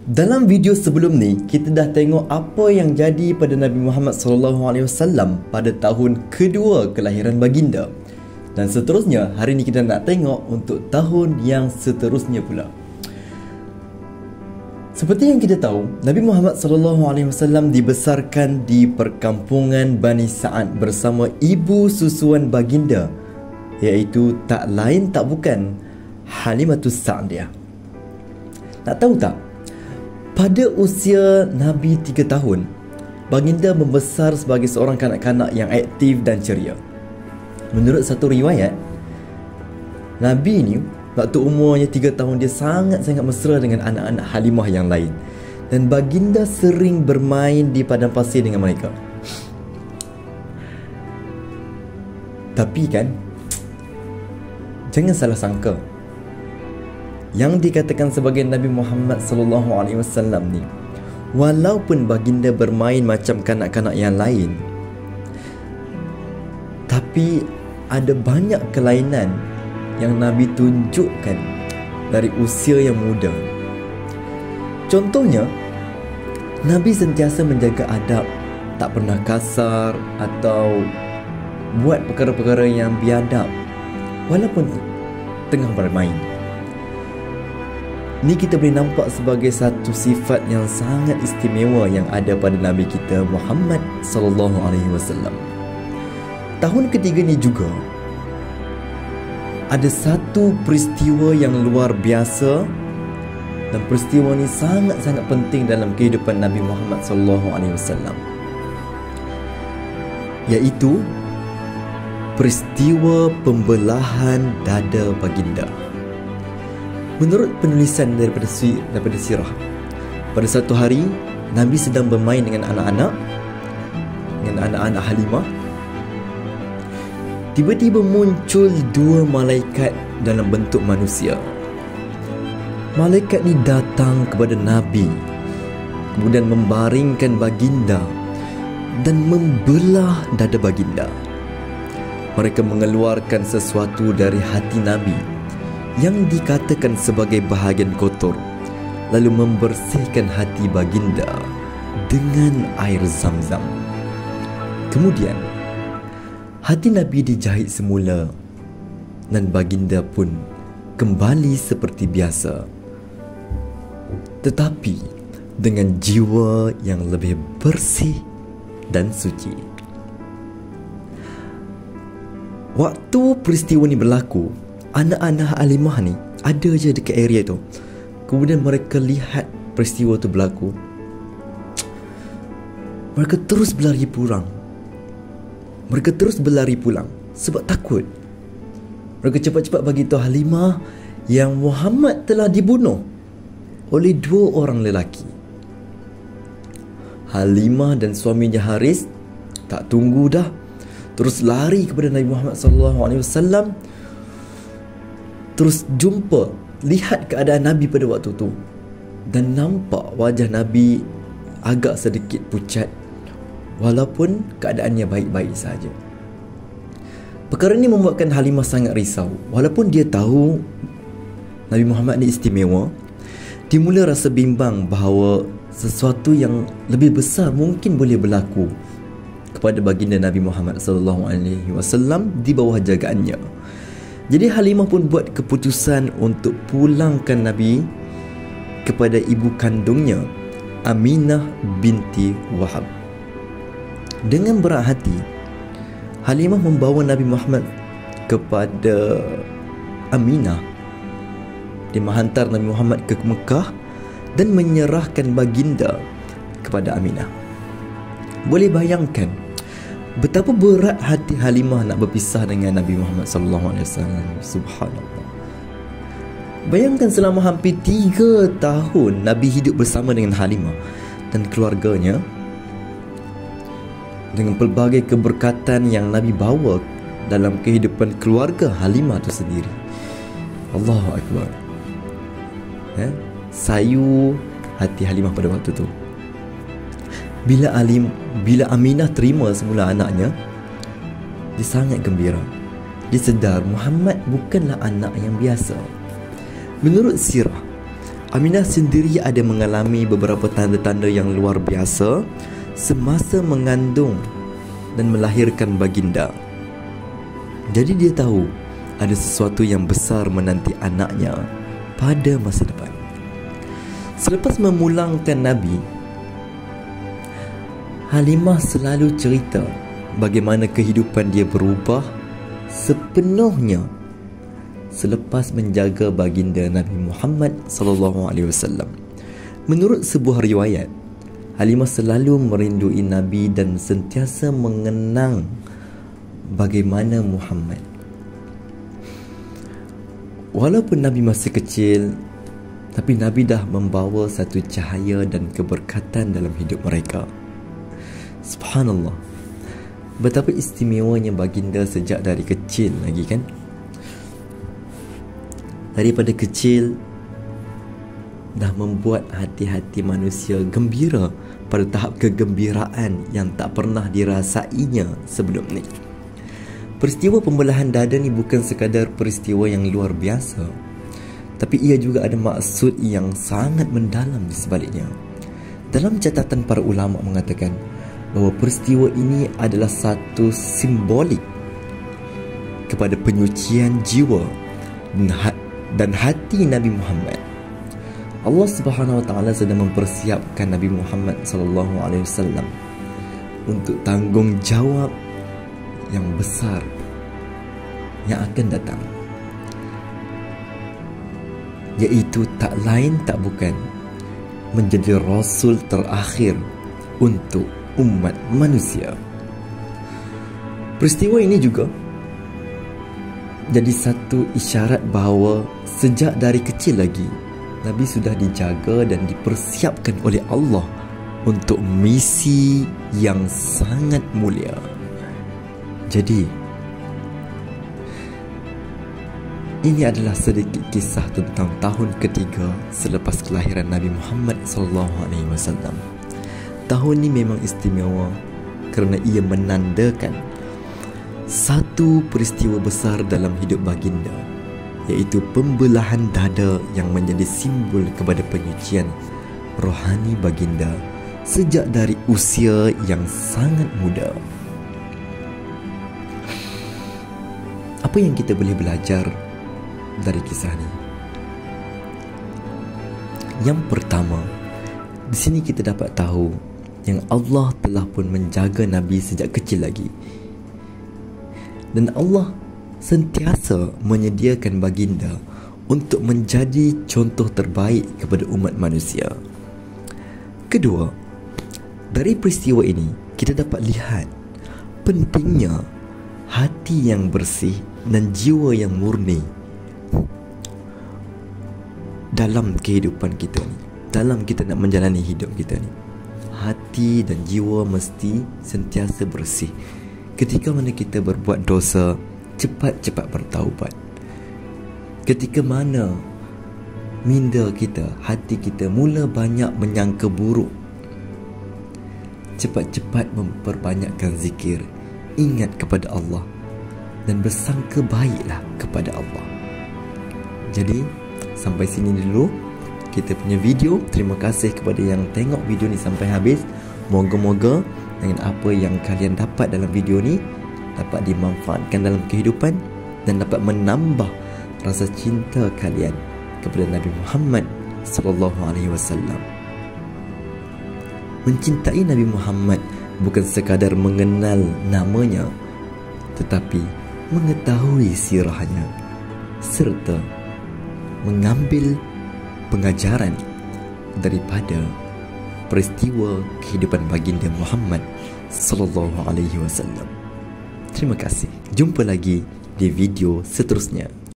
Dalam video sebelum ni, kita dah tengok apa yang jadi pada Nabi Muhammad SAW pada tahun kedua kelahiran baginda. Dan seterusnya, hari ni kita nak tengok untuk tahun yang seterusnya pula. Seperti yang kita tahu, Nabi Muhammad SAW dibesarkan di perkampungan Bani Sa'ad bersama ibu susuan baginda, iaitu tak lain tak bukan Halimatus Sa'diyah. Nak tahu tak? Pada usia Nabi 3 tahun, baginda membesar sebagai seorang kanak-kanak yang aktif dan ceria. Menurut satu riwayat, Nabi ni waktu umurnya 3 tahun dia sangat-sangat mesra dengan anak-anak Halimah yang lain. Dan baginda sering bermain di padang pasir dengan mereka. Tapi kan, jangan salah sangka, yang dikatakan sebagai Nabi Muhammad SAW ni, walaupun baginda bermain macam kanak-kanak yang lain, tapi ada banyak kelainan yang Nabi tunjukkan dari usia yang muda. Contohnya, Nabi sentiasa menjaga adab, tak pernah kasar atau buat perkara-perkara yang biadab walaupun tengah bermain. Ni kita boleh nampak sebagai satu sifat yang sangat istimewa yang ada pada Nabi kita Muhammad SAW. Tahun ketiga ni juga ada satu peristiwa yang luar biasa, dan peristiwa ni sangat-sangat penting dalam kehidupan Nabi Muhammad SAW, iaitu peristiwa pembelahan dada baginda. Menurut penulisan daripada sirah, pada satu hari Nabi sedang bermain dengan anak-anak Halimah. Tiba-tiba muncul 2 malaikat dalam bentuk manusia. Malaikat ni datang kepada Nabi, kemudian membaringkan baginda dan membelah dada baginda. Mereka mengeluarkan sesuatu dari hati Nabi yang dikatakan sebagai bahagian kotor, lalu membersihkan hati baginda dengan air Zam-Zam. Kemudian hati Nabi dijahit semula dan baginda pun kembali seperti biasa, tetapi dengan jiwa yang lebih bersih dan suci. Waktu peristiwa ni berlaku, anak-anak Halimah ni ada je dekat area tu. Kemudian mereka lihat peristiwa tu berlaku. Mereka terus berlari pulang sebab takut. Mereka cepat-cepat bagi tahu Halimah yang Muhammad telah dibunuh oleh 2 orang lelaki. Halimah dan suaminya Haris tak tunggu dah, terus lari kepada Nabi Muhammad SAW. Terus lihat keadaan Nabi pada waktu tu, dan nampak wajah Nabi agak sedikit pucat walaupun keadaannya baik-baik saja. Perkara ini membuatkan Halimah sangat risau. Walaupun dia tahu Nabi Muhammad ni istimewa, dia mula rasa bimbang bahawa sesuatu yang lebih besar mungkin boleh berlaku kepada baginda Nabi Muhammad SAW di bawah jagaannya. Jadi Halimah pun buat keputusan untuk pulangkan Nabi kepada ibu kandungnya, Aminah binti Wahab. Dengan berat hati, Halimah membawa Nabi Muhammad kepada Aminah. Dia menghantar Nabi Muhammad ke Mekah dan menyerahkan baginda kepada Aminah. Boleh bayangkan betapa berat hati Halimah nak berpisah dengan Nabi Muhammad SAW. Subhanallah. Bayangkan selama hampir 3 tahun Nabi hidup bersama dengan Halimah dan keluarganya, dengan pelbagai keberkatan yang Nabi bawa dalam kehidupan keluarga Halimah itu sendiri. Allahu Akbar. Sayu hati Halimah pada waktu tu. Bila Aminah terima semula anaknya, dia sangat gembira. Dia sedar Muhammad bukanlah anak yang biasa. Menurut sirah, Aminah sendiri ada mengalami beberapa tanda-tanda yang luar biasa semasa mengandung dan melahirkan baginda. Jadi dia tahu ada sesuatu yang besar menanti anaknya pada masa depan. Selepas memulangkan Nabi, Halimah selalu cerita bagaimana kehidupan dia berubah sepenuhnya selepas menjaga baginda Nabi Muhammad sallallahu alaihi wasallam. Menurut sebuah riwayat, Halimah selalu merindui Nabi dan sentiasa mengenang bagaimana Muhammad. Walaupun Nabi masih kecil, tapi Nabi dah membawa satu cahaya dan keberkatan dalam hidup mereka. Subhanallah, betapa istimewanya baginda sejak dari kecil lagi kan. Daripada kecil dah membuat hati-hati manusia gembira pada tahap kegembiraan yang tak pernah dirasainya sebelum ni. Peristiwa pembelahan dada ni bukan sekadar peristiwa yang luar biasa, tapi ia juga ada maksud yang sangat mendalam di sebaliknya. Dalam catatan para ulama mengatakan bahawa peristiwa ini adalah satu simbolik kepada penyucian jiwa dan hati Nabi Muhammad. Allah Subhanahu Wa Taala sedang mempersiapkan Nabi Muhammad sallallahu alaihi wasallam untuk tanggungjawab yang besar yang akan datang, iaitu tak lain tak bukan menjadi rasul terakhir untuk umat manusia. Peristiwa ini juga jadi satu isyarat bahawa sejak dari kecil lagi Nabi sudah dijaga dan dipersiapkan oleh Allah untuk misi yang sangat mulia. Jadi ini adalah sedikit kisah tentang tahun ketiga selepas kelahiran Nabi Muhammad SAW. Tahun ini memang istimewa kerana ia menandakan satu peristiwa besar dalam hidup baginda, iaitu pembelahan dada yang menjadi simbol kepada penyucian rohani baginda sejak dari usia yang sangat muda. Apa yang kita boleh belajar dari kisah ini? Yang pertama, di sini kita dapat tahu yang Allah telah pun menjaga Nabi sejak kecil lagi, dan Allah sentiasa menyediakan baginda untuk menjadi contoh terbaik kepada umat manusia. Kedua, dari peristiwa ini kita dapat lihat pentingnya hati yang bersih dan jiwa yang murni dalam kehidupan kita ni, dalam kita nak menjalani hidup kita ni. Hati dan jiwa mesti sentiasa bersih. Ketika mana kita berbuat dosa, cepat-cepat bertaubat. Ketika mana minda kita, hati kita mula banyak menyangka buruk, cepat-cepat memperbanyakkan zikir, ingat kepada Allah dan bersangka baiklah kepada Allah. Jadi sampai sini dulu kita punya video. Terima kasih kepada yang tengok video ni sampai habis. Moga-moga dengan apa yang kalian dapat dalam video ni dapat dimanfaatkan dalam kehidupan dan dapat menambah rasa cinta kalian kepada Nabi Muhammad sallallahu alaihi wasallam. Mencintai Nabi Muhammad bukan sekadar mengenal namanya, tetapi mengetahui sirahnya serta mengambil pengajaran daripada peristiwa kehidupan baginda Muhammad sallallahu alaihi wasallam. Terima kasih. Jumpa lagi di video seterusnya.